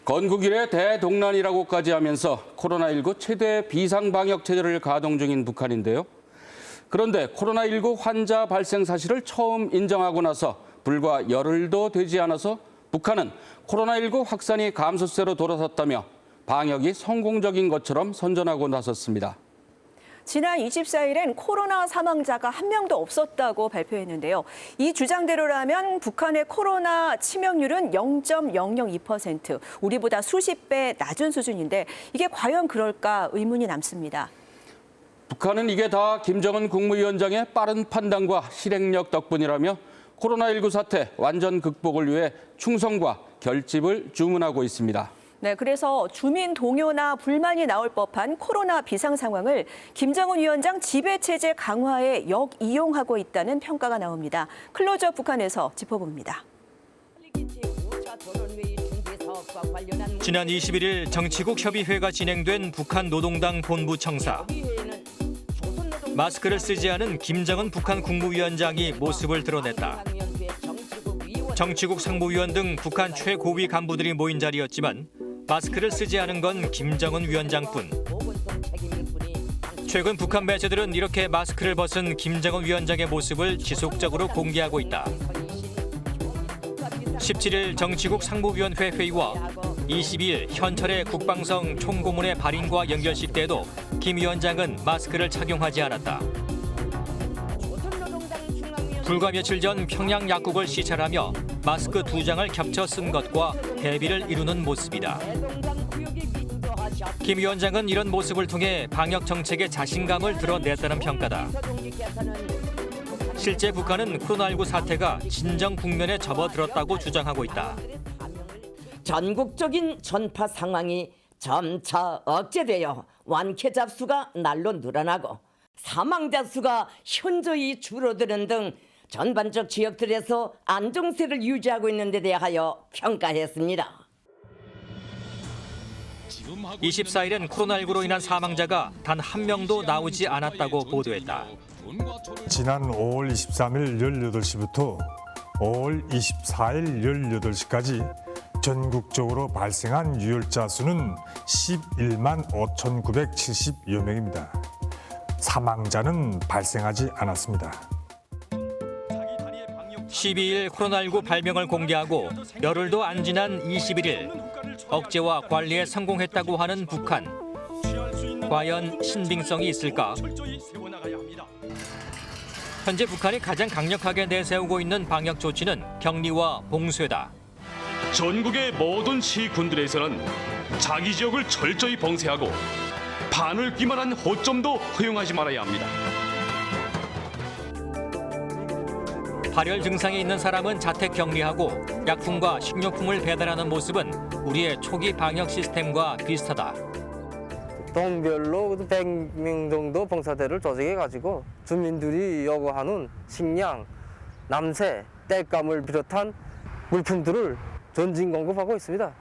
건국 이래 대동란이라고까지 하면서 코로나19 최대 비상방역 체제를 가동 중인 북한인데요. 그런데 코로나19 환자 발생 사실을 처음 인정하고 나서 불과 열흘도 되지 않아서 북한은 코로나19 확산이 감소세로 돌아섰다며 방역이 성공적인 것처럼 선전하고 나섰습니다. 지난 24일엔 코로나 사망자가 한 명도 없었다고 발표했는데요. 이 주장대로라면 북한의 코로나 치명률은 0.002%, 우리보다 수십 배 낮은 수준인데 이게 과연 그럴까 의문이 남습니다. 북한은 이게 다 김정은 국무위원장의 빠른 판단과 실행력 덕분이라며 코로나19 사태 완전 극복을 위해 충성과 결집을 주문하고 있습니다. 네, 그래서 주민 동요나 불만이 나올 법한 코로나 비상 상황을 김정은 위원장 지배체제 강화에 역이용하고 있다는 평가가 나옵니다. 클로즈업 북한에서 짚어봅니다. 지난 21일 정치국 협의회가 진행된 북한 노동당 본부 청사. 마스크를 쓰지 않은 김정은 북한 국무위원장이 모습을 드러냈다. 정치국 상부위원 등 북한 최고위 간부들이 모인 자리였지만 마스크를 쓰지 않은 건 김정은 위원장뿐. 최근 북한 매체들은 이렇게 마스크를 벗은 김정은 위원장의 모습을 지속적으로 공개하고 있다. 17일 정치국 상부위원회 회의와 22일 현철의 국방성 총고문의 발인과 연결식 때에도 김 위원장은 마스크를 착용하지 않았다. 불과 며칠 전 평양 약국을 시찰하며 마스크 2장을 겹쳐 쓴 것과 대비를 이루는 모습이다. 김 위원장은 이런 모습을 통해 방역 정책에 자신감을 드러냈다는 평가다. 실제 북한은 코로나19 사태가 진정 국면에 접어들었다고 주장하고 있다. 전국적인 전파 상황이 점차 억제되어 완쾌자 수가 날로 늘어나고 사망자 수가 현저히 줄어드는 등 전반적 지역들에서 안정세를 유지하고 있는 데 대하여 평가했습니다. 24일엔 코로나19로 인한 사망자가 단 한 명도 나오지 않았다고 보도했다. 지난 5월 23일 18시부터 5월 24일 18시까지 전국적으로 발생한 유혈자 수는 11만 5,970여 명입니다. 사망자는 발생하지 않았습니다. 12일 코로나19 발병을 공개하고 열흘도 안 지난 21일 억제와 관리에 성공했다고 하는 북한. 과연 신빙성이 있을까? 현재 북한이 가장 강력하게 내세우고 있는 방역 조치는 격리와 봉쇄다. 전국의 모든 시군들에서는 자기 지역을 철저히 봉쇄하고 판을 끼만한 호점도 허용하지 말아야 합니다. 발열 증상이 있는 사람은 자택 격리하고 약품과 식료품을 배달하는 모습은 우리의 초기 방역 시스템과 비슷하다. 동별로 100명 정도 봉사대를 조직해가지고 주민들이 요구하는 식량, 남새, 땔감을 비롯한 물품들을 전진 공급하고 있습니다.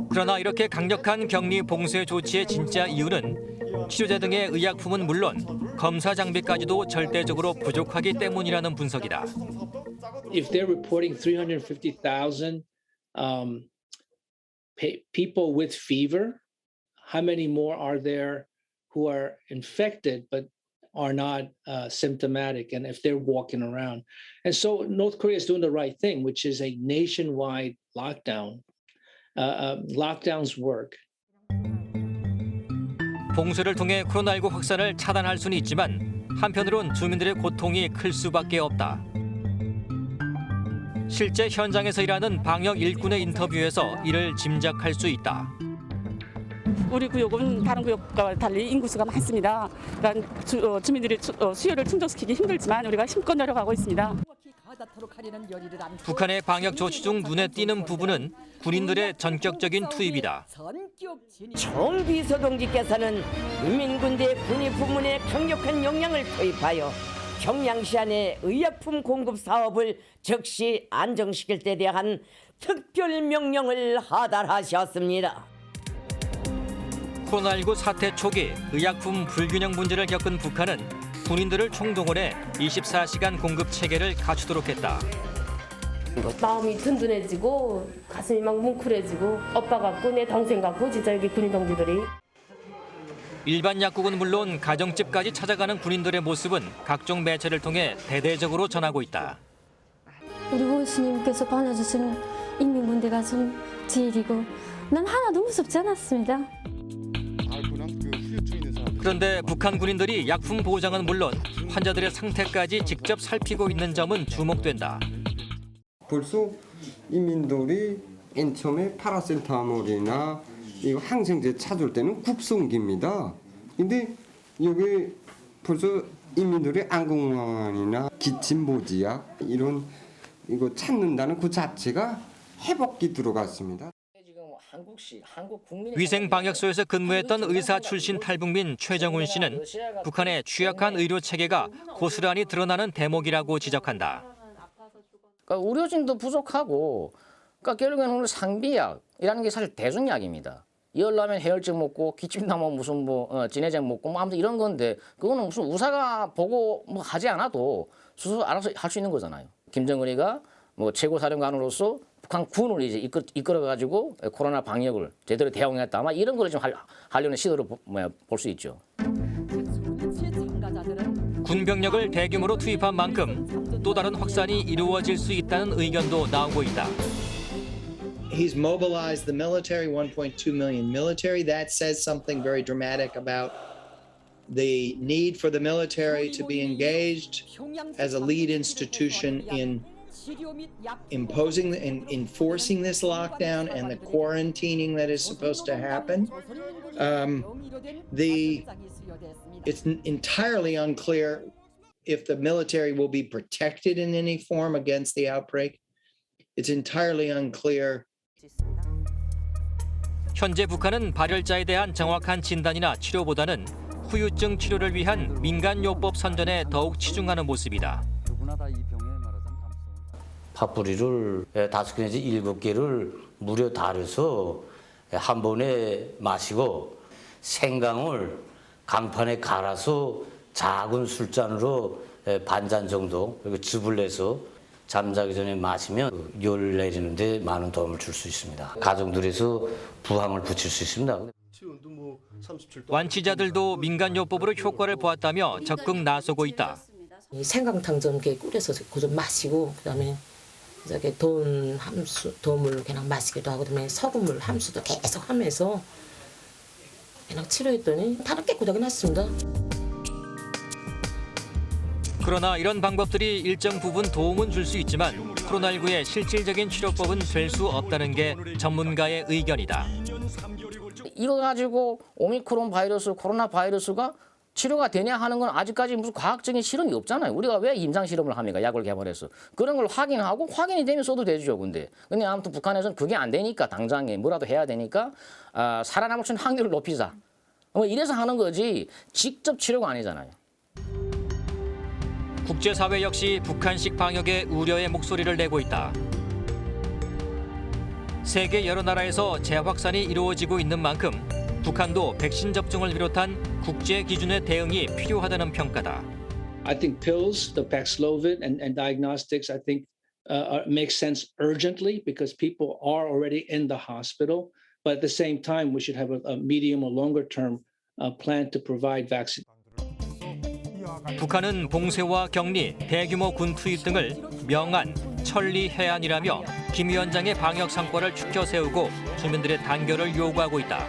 그러나 이렇게 강력한 격리 봉쇄 조치의 진짜 이유는 치료제 등의 의약품은 물론 검사 장비까지도 절대적으로 부족하기 때문이라는 분석이다. If they're reporting 350,000 people with fever, how many more are there who are infected but are not symptomatic, and if they're walking around? And so North Korea is doing the right thing, which is a nationwide lockdown. Lockdowns work. 봉쇄를 통해 코로나19 확산을 차단할 수는 있지만 한편으론 주민들의 고통이 클 수밖에 없다. 실제 현장에서 일하는 방역 일꾼의 인터뷰에서 이를 짐작할 수 있다. 우리 구역은 다른 구역과 달리 인구수가 많습니다. 그러니까 주민들이 수요를 충족시키기 힘들지만 우리가 힘껏 노력하고 있습니다. 북한의 방역 조치 중 눈에 띄는 부분은 군인들의 전격적인 투입이다. 총비서동지께서는 인민군대 군의 부문에 강력한 역량을 투입하여 평양시 안에 의약품 공급 사업을 즉시 안정시킬 데 대한 특별 명령을 하달하셨습니다. 코로나19 사태 초기 의약품 불균형 문제를 겪은 북한은 군인들을 총동원해 24시간 공급 체계를 갖추도록 했다. 마음이 든든해지고 가슴이 막 뭉클해지고 오빠 같고 내 동생 같고 진짜 여기 군인 동지들이. 일반 약국은 물론 가정집까지 찾아가는 군인들의 모습은 각종 매체를 통해 대대적으로 전하고 있다. 우리 원수님께서 보내주신 인민군대가 좀 제일이고 난 하나도 무섭지 않았습니다. 그런데 북한 군인들이 약품 보장은 물론 환자들의 상태까지 직접 살피고 있는 점은 주목된다. 벌써 인민들이 맨 처음에 파라세타몰이나 이거 항생제 찾을 때는 국성기입니다. 근데 여기 벌써 인민들이 안공항이나 기침보지약 이런 이거 찾는다는 그 자체가 회복기 들어갔습니다. 위생방역소에서 근무했던 의사 출신 탈북민 최정훈 씨는 북한의 취약한 의료 체계가 고스란히 드러나는 대목이라고 지적한다. 그러니까 의료진도 부족하고, 그러니까 결국에는 오늘 상비약이라는 게 사실 대중약입니다. 열나면 해열제 먹고 기침 나면 무슨 진해제 먹고 아무튼 이런 건데 그거는 무슨 의사가 보고 하지 않아도 스스로 알아서 할 수 있는 거잖아요. 김정은이가 최고 사령관으로서 북한 군을 이제 이끌어 가지고 코로나 방역을 제대로 대응했다. 아마 이런 걸 좀 하려는 시도를 볼 수 있죠. 군병력을 대규모로 투입한 만큼 또 다른 확산이 이루어질 수 있다는 의견도 나오고 있다. He's mobilized the military, 1.2 million military. That says something very dramatic about the need for the military to be engaged as a lead institution in imposing and enforcing this lockdown and the quarantining that is supposed to happen. It's entirely unclear if the military will be protected in any form against the outbreak. It's entirely unclear. 현재 북한은 발열자에 대한 정확한 진단이나 치료보다는 후유증 치료를 위한 민간요법 선전에 더욱 치중하는 모습이다. 팥뿌리를 5개 내지 7개를 무려 달여서 한 번에 마시고 생강을 강판에 갈아서 작은 술잔으로 반잔 정도 그리고 즙을 내서 잠자기 전에 마시면 열 내리는데 많은 도움을 줄 수 있습니다. 가정들에서 부항을 붙일 수 있습니다. 완치자들도 민간요법으로 효과를 보았다며 적극 나서고 있다. 생강탕 좀 이렇게 끓여서 그 좀 마시고 그다음에 저기 도움을 그냥 마시기도 하고 그다음에 소금물 함수도 계속 하면서 그냥 치료했더니 다른 깨끗하게 났습니다. 그러나 이런 방법들이 일정 부분 도움은 줄 수 있지만 코로나19의 실질적인 치료법은 될 수 없다는 게 전문가의 의견이다. 이거 가지고 오미크론 바이러스, 코로나 바이러스가 치료가 되냐 하는 건 아직까지 무슨 과학적인 실험이 없잖아요. 우리가 왜 임상 실험을 합니까? 약을 개발해서. 그런 걸 확인하고 확인이 되면 써도 되죠. 근데 아무튼 북한에서는 그게 안 되니까 당장에 뭐라도 해야 되니까 살아남을 수 있는 확률을 높이자. 이래서 하는 거지 직접 치료가 아니잖아요. 국제사회 역시 북한식 방역에 우려의 목소리를 내고 있다. 세계 여러 나라에서 재확산이 이루어지고 있는 만큼 북한도 백신 접종을 비롯한 국제 기준의 대응이 필요하다는 평가다. I think pills, the Paxlovid and diagnostics, I think make sense urgently because people are already in the hospital. But at the same time, we should have a medium or longer term plan to provide vaccine. 북한은 봉쇄와 격리, 대규모 군 투입 등을 명안, 천리, 해안이라며 김 위원장의 방역 성과를 추켜 세우고 주민들의 단결을 요구하고 있다.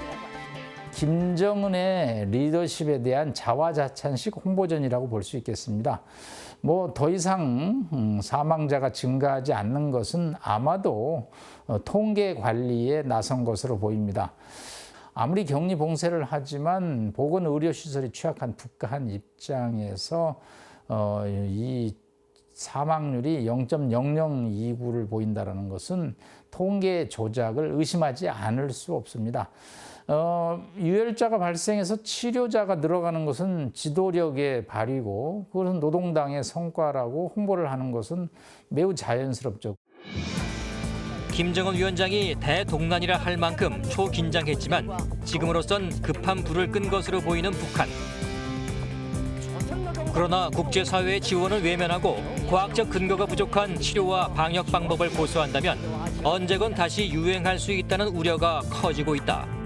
김정은의 리더십에 대한 자화자찬식 홍보전이라고 볼 수 있겠습니다. 더 이상 사망자가 증가하지 않는 것은 아마도 통계 관리에 나선 것으로 보입니다. 아무리 격리 봉쇄를 하지만 보건의료시설이 취약한 북한 입장에서 이 사망률이 0.002구를 보인다는 것은 통계 조작을 의심하지 않을 수 없습니다. 유혈자가 발생해서 치료자가 늘어가는 것은 지도력의 발휘고 그것은 노동당의 성과라고 홍보를 하는 것은 매우 자연스럽죠. 김정은 위원장이 대동난이라 할 만큼 초긴장했지만 지금으로선 급한 불을 끈 것으로 보이는 북한. 그러나 국제사회의 지원을 외면하고 과학적 근거가 부족한 치료와 방역 방법을 고수한다면 언제건 다시 유행할 수 있다는 우려가 커지고 있다.